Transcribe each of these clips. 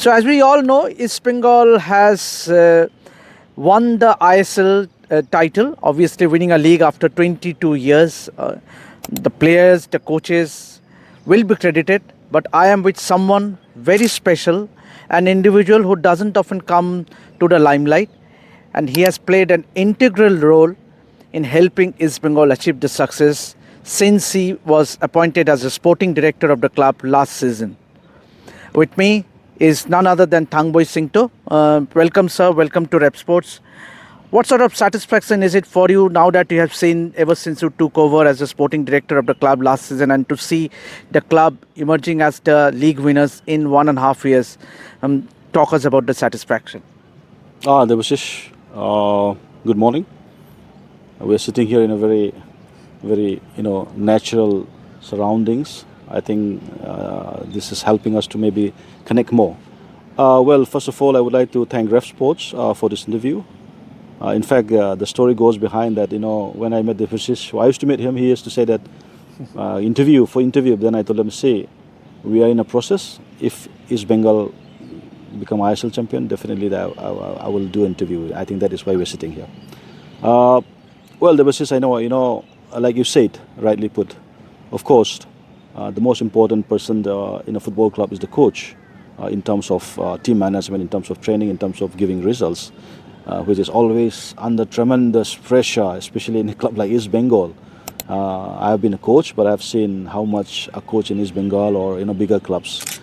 So, as we all know, East Bengal has won the ISL title, obviously winning a league after 22 years. The players, the coaches will be credited, but I am with someone very special, an individual who doesn't often come to the limelight, and he has played an integral role in helping East Bengal achieve the success since he was appointed as a sporting director of the club last season. With me is none other than Thangboi Singto. Welcome, sir. Welcome to Revsportz. What sort of satisfaction is it for you now that you have seen ever since you took over as a sporting director of the club last season and to see the club emerging as the league winners in 1.5 years? Talk us about the satisfaction. Debasis, good morning. We're sitting here in a very natural surroundings. I think this is helping us to maybe connect more. Well, first of all, I would like to thank Revsportz for this interview. In fact, the story goes behind that. When I met Debasis, I used to meet him. He used to say that interview. Then I told him, "See, we are in a process. If East Bengal become ISL champion, definitely I will do interview." I think that is why we're sitting here. Well, Debasis, I know, like you said, rightly put. Of course, the most important person in a football club is the coach, in terms of team management, in terms of training, in terms of giving results, which is always under tremendous pressure, especially in a club like East Bengal. I have been a coach, but I've seen how much a coach in East Bengal or bigger clubs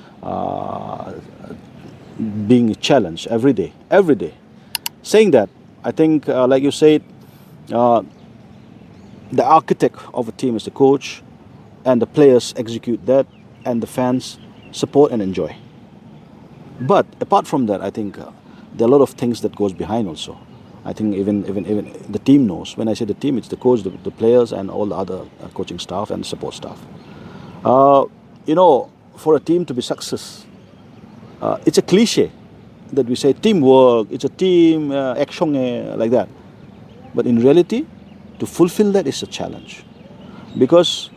being challenged every day. Saying that, I think, like you said, the architect of a team is the coach, and the players execute that, and the fans support and enjoy. But apart from that, I think there are a lot of things that goes behind also. I think even the team knows. When I say the team, it's the coach, the players, and all the other coaching staff and support staff. For a team to be success, it's a cliche that we say teamwork, it's a team, action, like that. But in reality, to fulfill that is a challenge, because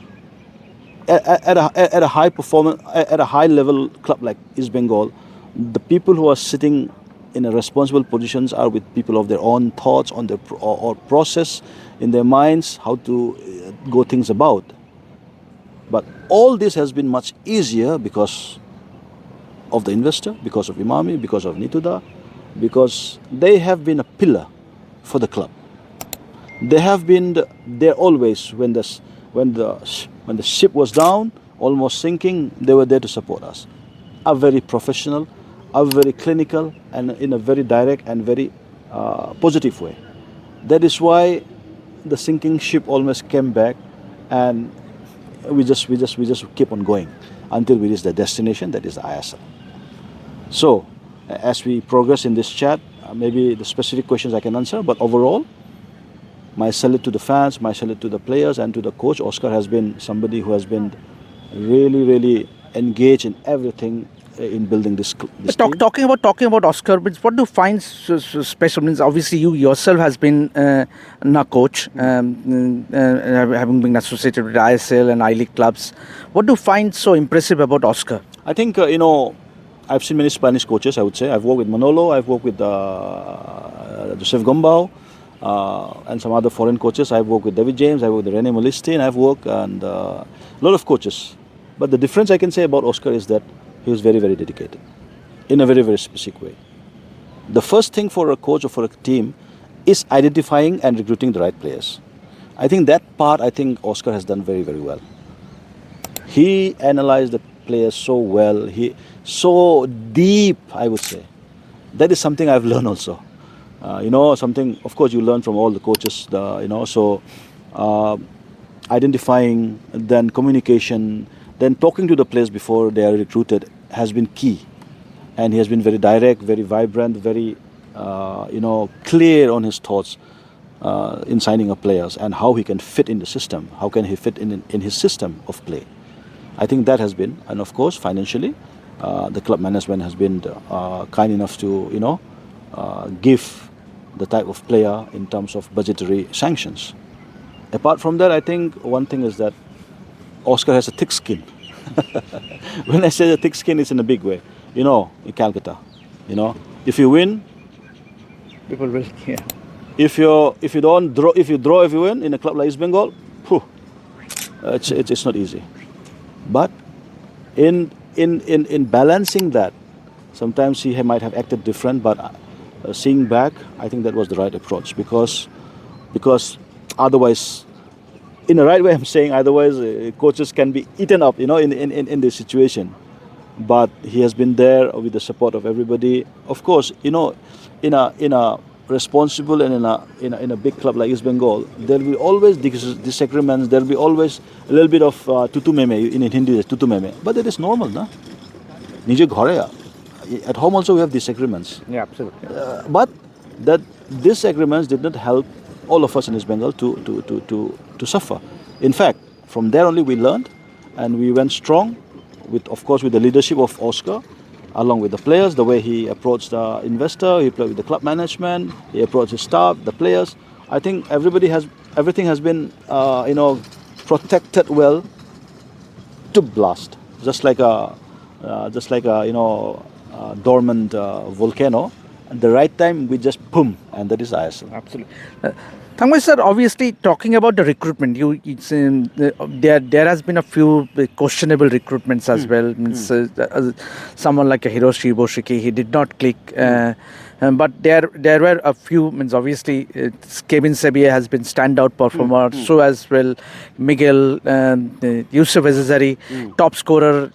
at a high performance, at a high level club like East Bengal, the people who are sitting in a responsible positions are with people of their own thoughts on their or process in their minds how to go things about. But all this has been much easier because of the investor, because of Emami, because of Nituda, because they have been a pillar for the club. They have been there always when the ship was down, almost sinking. They were there to support us. Are very professional, are very clinical, and in a very direct and very positive way. That is why the sinking ship almost came back, and we just keep on going until we reach the destination, that is the ISL. So, as we progress in this chat, maybe the specific questions I can answer, but overall, my salute to the fans, my salute to the players, and to the coach. Oscar has been somebody who has been really engaged in everything in building this team. Talking about Oscar, what do you find special? Means obviously you yourself has been a coach, having been associated with ISL and I League clubs. What do you find so impressive about Oscar? I think I've seen many Spanish coaches. I would say I've worked with Manolo, I've worked with Joseph Gombau, and some other foreign coaches. I've worked with David James, I've worked with Rene Molisti, and I've worked and a lot of coaches. But the difference I can say about Oscar is that he was very dedicated in a very specific way. The first thing for a coach or for a team is identifying and recruiting the right players. I think that part, Oscar has done very well. He analyzed the players so well, he so deep, I would say. That is something I've learned also. Something, of course, you learn from all the coaches, identifying, then communication, then talking to the players before they are recruited has been key. And he has been very direct, very vibrant, very, clear on his thoughts in signing up players and how he can fit in the system, how can he fit in his system of play. I think that has been, and of course, financially, the club management has been kind enough to, give the type of player in terms of budgetary sanctions. Apart from that, I think one thing is that Oscar has a thick skin. When I say a thick skin, it's in a big way. in Calcutta. If you win, People will, yeah. if you don't draw, if you win in a club like East Bengal, phew, it's not easy. But in balancing that, sometimes he might have acted different. But seeing back, I think that was the right approach because otherwise, in the right way, I'm saying otherwise, coaches can be eaten up, in this situation. But he has been there with the support of everybody. Of course, in a responsible and in a big club like East Bengal, there will be always disagreements. There will be always a little bit of tutu meme in Hindi, tutu meme. But that is normal, na? Nije ghore, at home also we have disagreements. Yeah, absolutely. But that disagreements did not help all of us in East Bengal to suffer. In fact, from there only we learned, and we went strong. Of course, with the leadership of Oscar, along with the players, the way he approached the investor, he played with the club management, he approached his staff, the players. I think everything has been, protected well to blast, just like a dormant volcano. At the right time, we just boom, and that is ISL. Absolutely. Thangboi sir, obviously talking about the recruitment, there has been a few questionable recruitments as well. Means, someone like a Hiroshi Iboshiki, he did not click. But there were a few. Means obviously, Kevin Sebiya has been standout performer. So as well, Miguel, Yusuf Azizari, top scorer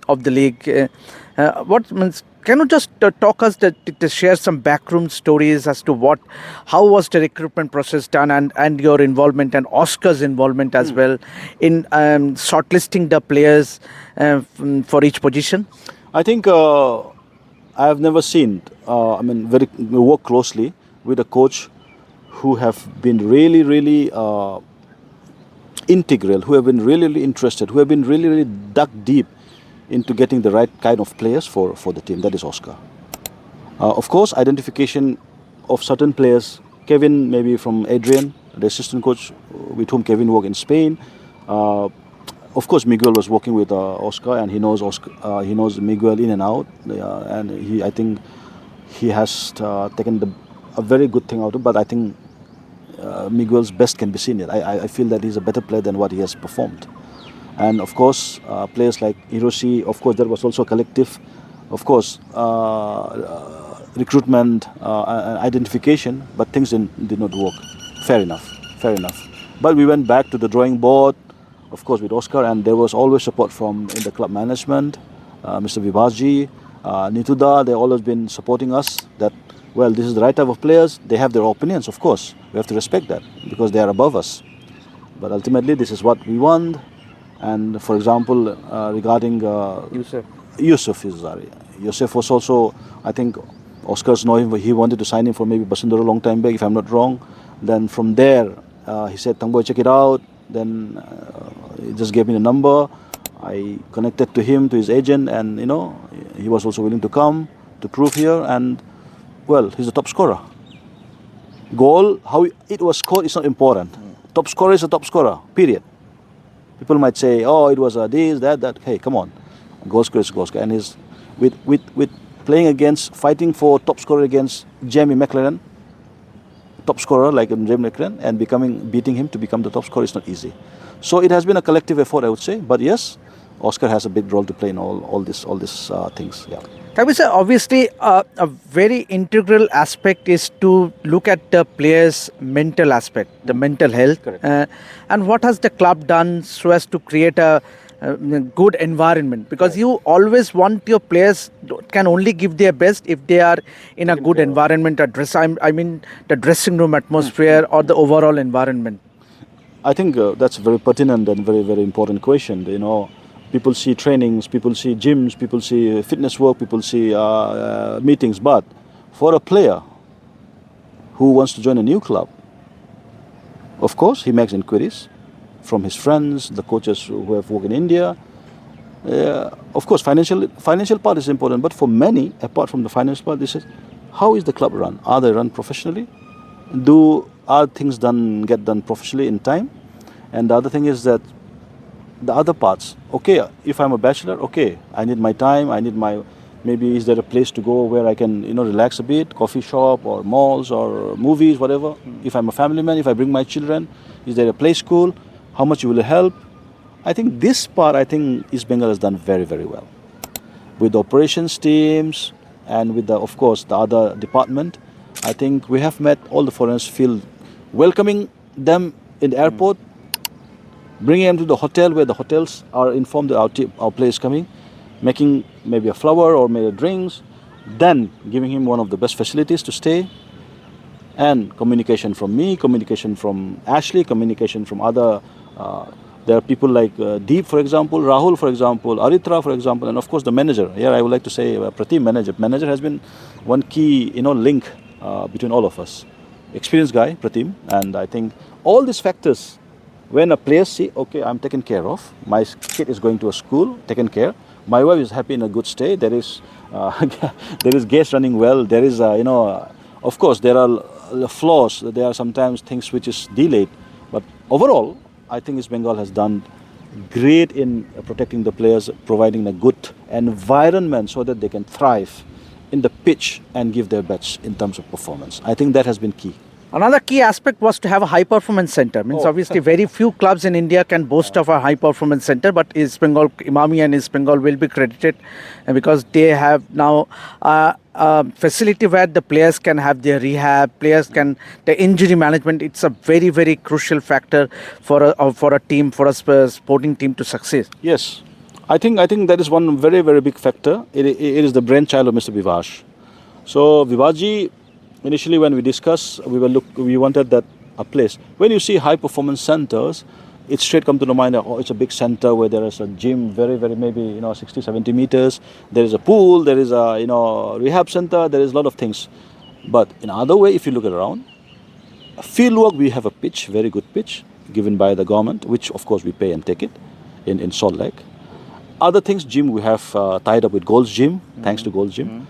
of the league. What means? Can you just talk us to share some backroom stories as to how was the recruitment process done and your involvement and Oscar's involvement as well in shortlisting the players for each position? I think I have never seen. Work closely with a coach who have been really, really integral, who have been really, really interested, who have been really, really dug deep into getting the right kind of players for the team. That is Oscar. Of course, identification of certain players. Kevin, maybe from Adrian, the assistant coach with whom Kevin worked in Spain. Of course, Miguel was working with Oscar, and he knows Oscar. He knows Miguel in and out, and I think he has taken a very good thing out of it. But I think Miguel's best can be seen here. I feel that he's a better player than what he has performed. And of course, players like Hiroshi, of course, there was also a collective, of course, recruitment and identification, but things did not work. Fair enough. But we went back to the drawing board, of course, with Oscar, and there was always support from in the club management, Mr. Vibaji, Nituda. They always been supporting us that, well, this is the right type of players. They have their opinions, of course. We have to respect that because they are above us. But ultimately, this is what we want. And for example, regarding Yusuf Azizari, Yusuf was also, I think, Oscar's know him. He wanted to sign him for maybe Basundara a long time back, if I'm not wrong. Then from there, he said, Thangboi, check it out. Then he just gave me the number. I connected to him, to his agent, and he was also willing to come to prove here. And well, he's a top scorer. Goal, how it was scored is not important. Top scorer is a top scorer, period. People might say, oh, it was this, that. Hey, come on. Goal scorer is goal scorer. And he's with playing against, fighting for top scorer against Jamie McLaren, top scorer like Jamie McLaren, and beating him to become the top scorer is not easy. So it has been a collective effort, I would say. But yes, Oscar has a big role to play in all these things. Yeah. Thangboi sir, obviously a very integral aspect is to look at the players' mental aspect, the mental health. Correct. And what has the club done so as to create a good environment? Because you always want your players can only give their best if they are in a good environment, the dressing room atmosphere or the overall environment. I think that's a very pertinent and very, very important question. People see trainings, people see gyms, people see fitness work, people see meetings. But for a player who wants to join a new club, of course, he makes inquiries from his friends, the coaches who have worked in India. Of course, financial part is important. But for many, apart from the financial part, this is how is the club run? Are they run professionally? Are things get done professionally in time? And the other thing is that the other parts, okay, if I'm a bachelor, okay, I need my time, I need my Maybe is there a place to go where I can, relax a bit, coffee shop or malls or movies, whatever. If I'm a family man, if I bring my children, is there a play school? How much will it help? I think this part, East Bengal has done very, very well. With the operations teams and with of course, the other department, I think we have met all the foreigners feel welcoming them in the airport, bringing them to the hotel where the hotels are informed that our play is coming, making maybe a flower or maybe drinks, then giving him one of the best facilities to stay, and communication from me, communication from Ashley, communication from other. There are people like Deep, for example, Rahul, for example, Aritra, for example, and of course the manager. Here I would like to say Pratim, manager. Manager has been one key, link between all of us. Experienced guy, Pratim, and I think all these factors, when a player see, okay, I'm taken care of, my kid is going to a school, taken care, my wife is happy in a good state, there is there is gas running well, there is, of course, there are flaws, there are sometimes things which is delayed, but overall, I think East Bengal has done great in protecting the players, providing a good environment so that they can thrive in the pitch and give their best in terms of performance. I think that has been key. Another key aspect was to have a high performance center. Means obviously very few clubs in India can boast of a high performance center, but East Bengal, Emami and East Bengal will be credited because they have now a facility where the players can have their rehab, the injury management. It's a very, very crucial factor for a team, for a sporting team to succeed. Yes, I think that is one very, very big factor. It is the brainchild of Mr. Vivash. So Vivaji, initially when we discussed, we wanted that a place. When you see high performance centers, it straight come to the mind that, it's a big center where there is a gym, very, very maybe 60, 70 meters. There is a pool, there is a rehab center, there is a lot of things. But in other way, if you look around, field work, we have a pitch, very good pitch, given by the government, which of course we pay and take it in Salt Lake. Other things, gym, we have tied up with Gold's Gym, thanks to Gold's Gym.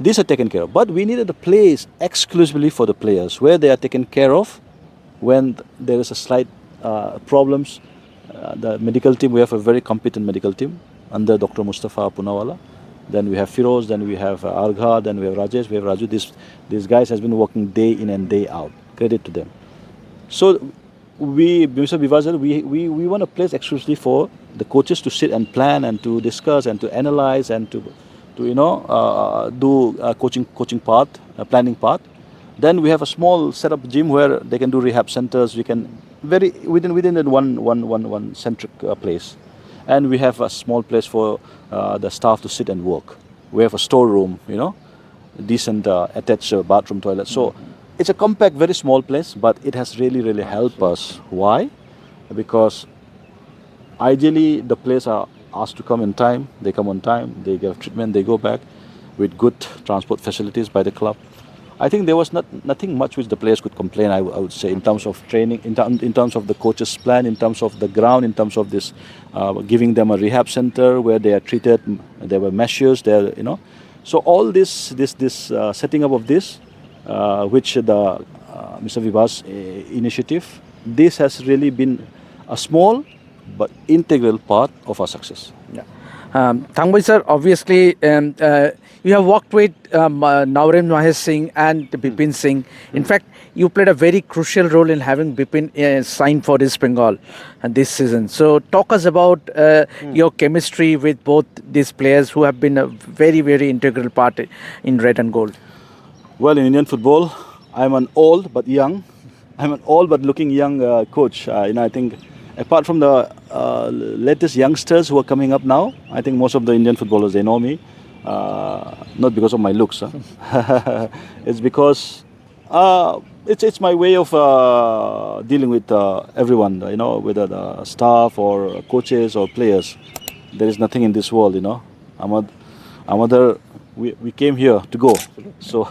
These are taken care of. But we needed a place exclusively for the players where they are taken care of when there is a slight problems. The medical team, we have a very competent medical team under Dr. Mustafa Punawala. Then we have Firoz, then we have Argha, then we have Rajesh, we have Raju. These guys has been working day in and day out. Credit to them. So Mr. Vivazal, we want a place exclusively for the coaches to sit and plan and to discuss and to analyze and to do coaching part, planning part. Then we have a small setup gym where they can do rehab centers. We can within that one centric place, and we have a small place for the staff to sit and work. We have a storeroom, decent attached bathroom, toilet. So it's a compact, very small place, but it has really helped us. Why? Because ideally the players are asked to come in time, they come on time, they get treatment, they go back with good transport facilities by the club. I think there was nothing much which the players could complain, I would say, in terms of training, in terms of the coach's plan, in terms of the ground, in terms of this, giving them a rehab center where they are treated, there were measures there, So all this setting up of this, which the Mr. Viva's initiative, this has really been a small but integral part of our success. Yeah. Thangboi sir, obviously you have worked with Naurem Mahesh Singh and Bipin Singh. In fact, you played a very crucial role in having Bipin signed for East Bengal this season. So talk us about your chemistry with both these players who have been a very, very integral part in red and gold. Well, in Indian football, I'm an old but young. I'm an old but looking young coach. I think apart from the latest youngsters who are coming up now, I think most of the Indian footballers, they know me. Not because of my looks. It's because it's my way of dealing with everyone, whether the staff or coaches or players. There is nothing in this world, we came here to go. So,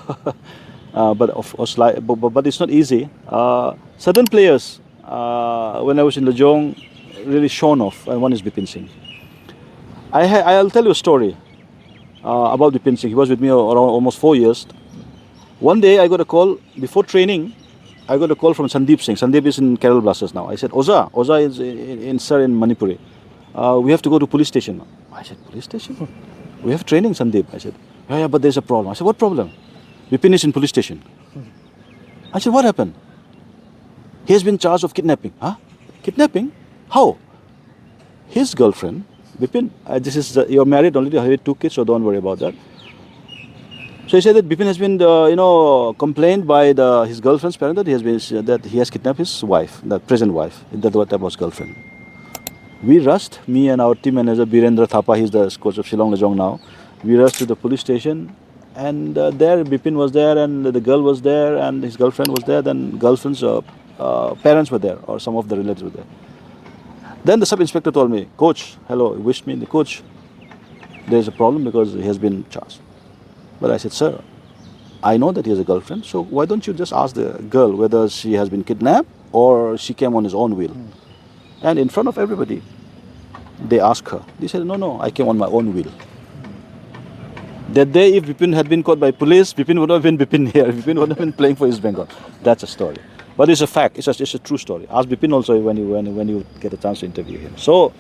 but of course, but it's not easy. Certain players, when I was in Lejong, really shone off, and one is Bipin Singh. I'll tell you a story about Bipin Singh. He was with me around almost 4 years. One day I got a call, before training, I got a call from Sandeep Singh. Sandeep is in Kerala Blasters now. I said, Oza is in Manipuri. We have to go to police station. I said, police station? We have training, Sandeep. I said, yeah, but there's a problem. I said, what problem? Vipin is in police station. I said, what happened? He has been charged of kidnapping. Huh? Kidnapping? How? His girlfriend, Vipin, you're married already, have 2 kids, so don't worry about that. So he said that Bipin has been, complained by his girlfriend's parent that he has kidnapped his wife, the present wife. That was girlfriend. We rushed, me and our team manager Birendra Thapa, he's the coach of Shillong Lejong now. We rushed to the police station, and there Bipin was there, and the girl was there, and his girlfriend was there. Then girlfriend's parents were there, or some of the relatives were there. Then the sub-inspector told me, Coach, hello, he wished me, the coach, there's a problem because he has been charged. But I said, sir, I know that he has a girlfriend, so why don't you just ask the girl whether she has been kidnapped or she came on his own will? And in front of everybody, they asked her. They said, no, I came on my own will. That day, if Bipin had been caught by police, Bipin would have been Bipin here. Bipin would have been playing for East Bengal. That's a story. But it's a fact. It's a true story. Ask Bipin also when you get a chance to interview him. So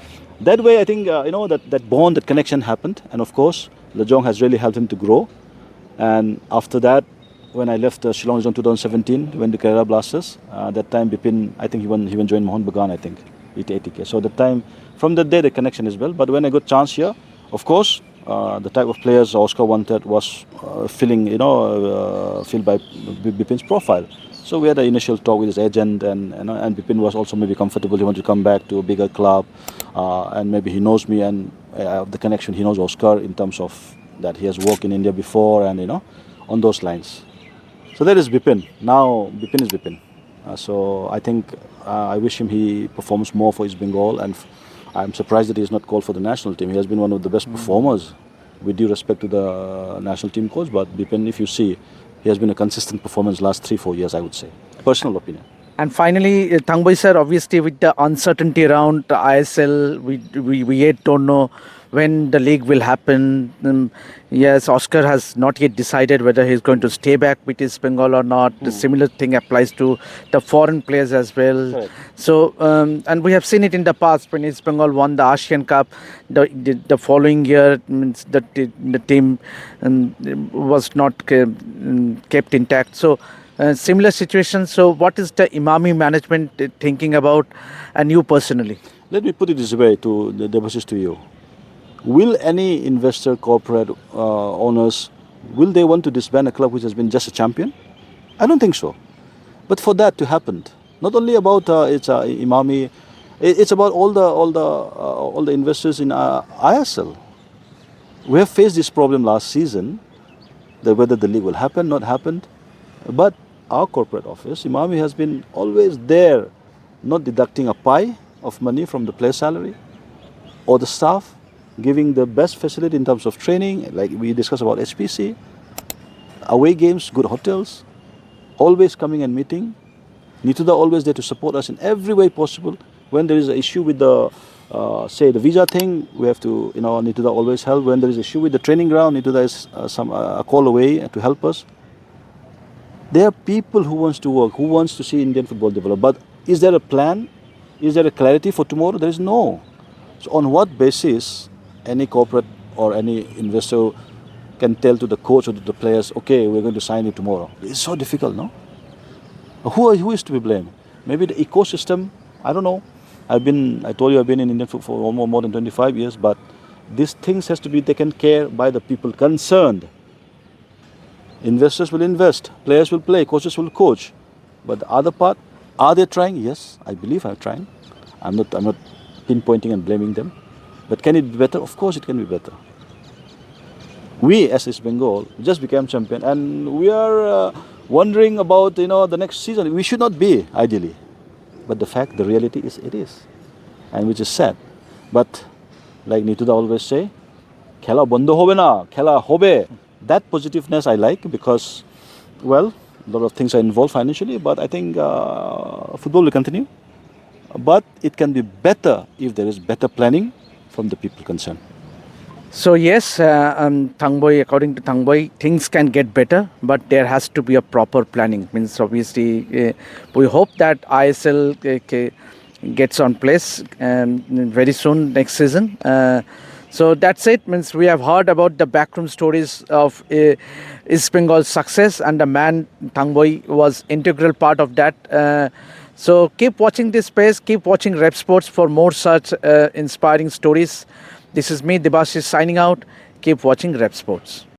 that way, I think, that bond, that connection happened. And of course, Lejong has really helped him to grow. And after that, when I left Shillong Lejong 2017, went to Kerala Blasters. That time, Bipin, I think he went join Mohun Bagan, I think, ATK. So that time, from that day, the connection is well. But when I got chance here, of course, the type of players Oscar wanted was filled by Bipin's profile. So we had an initial talk with his agent, and Bipin was also maybe comfortable. He wanted to come back to a bigger club, and maybe he knows me, and the connection, he knows Oscar in terms of that he has worked in India before, and on those lines. So that is Bipin. Now Bipin is Bipin. So I think I wish him he performs more for East Bengal, and I'm surprised that he is not called for the national team. He has been one of the best performers, with due respect to the national team coach. But Bipin, if you see, he has been a consistent performance last 3-4 years, I would say. Personal opinion. And finally, Thangboi sir, obviously with the uncertainty around the ISL, we yet don't know when the league will happen. Yes, Oscar has not yet decided whether he's going to stay back with East Bengal or not. The similar thing applies to the foreign players as well. Correct. So, and we have seen it in the past when East Bengal won the Asian Cup. The following year, means the team was not kept intact. So, similar situation. So, what is the Emami management thinking about, and you personally? Let me put it this way to the Debasis to you. Will any investor, corporate owners, will they want to disband a club which has been just a champion? I don't think so. But for that to happen, not only about Emami, it's about all the investors in ISL. We have faced this problem last season, that whether the league will happen, not happen. But our corporate office, Emami, has been always there, not deducting a pie of money from the player salary or the staff, giving the best facility in terms of training, like we discussed about HPC, away games, good hotels, always coming and meeting. Nituda always there to support us in every way possible. When there is an issue with the, the visa thing, we have to, Nituda always help. When there is an issue with the training ground, Nituda is a call away to help us. There are people who wants to work, who wants to see Indian football develop. But is there a plan? Is there a clarity for tomorrow? There is no. So on what basis any corporate or any investor can tell to the coach or to the players, okay, we're going to sign you tomorrow? It's so difficult, no? Who is to be blamed? Maybe the ecosystem, I don't know. I told you I've been in Indian football for more than 25 years, but these things has to be taken care by the people concerned. Investors will invest, players will play, coaches will coach. But the other part, are they trying? Yes, I believe I'm trying. I'm not pinpointing and blaming them. But can it be better? Of course it can be better. We as East Bengal just became champion, and we are wondering about the next season. We should not be, ideally. But the reality is it is. And which is sad. But like Nituda always say, khela bondo hobe na, khela hobe. That positiveness I like because, well, a lot of things are involved financially, but I think football will continue. But it can be better if there is better planning from the people concerned. So yes, Thangboi, according to Thangboi, things can get better, but there has to be a proper planning. Means obviously, we hope that ISL gets on place very soon next season. So that's it. Means we have heard about the backroom stories of East Bengal's success, and the man Thangboi was integral part of that. So keep watching this space. Keep watching Revsportz for more such inspiring stories. This is me, Debasis, signing out. Keep watching Revsportz.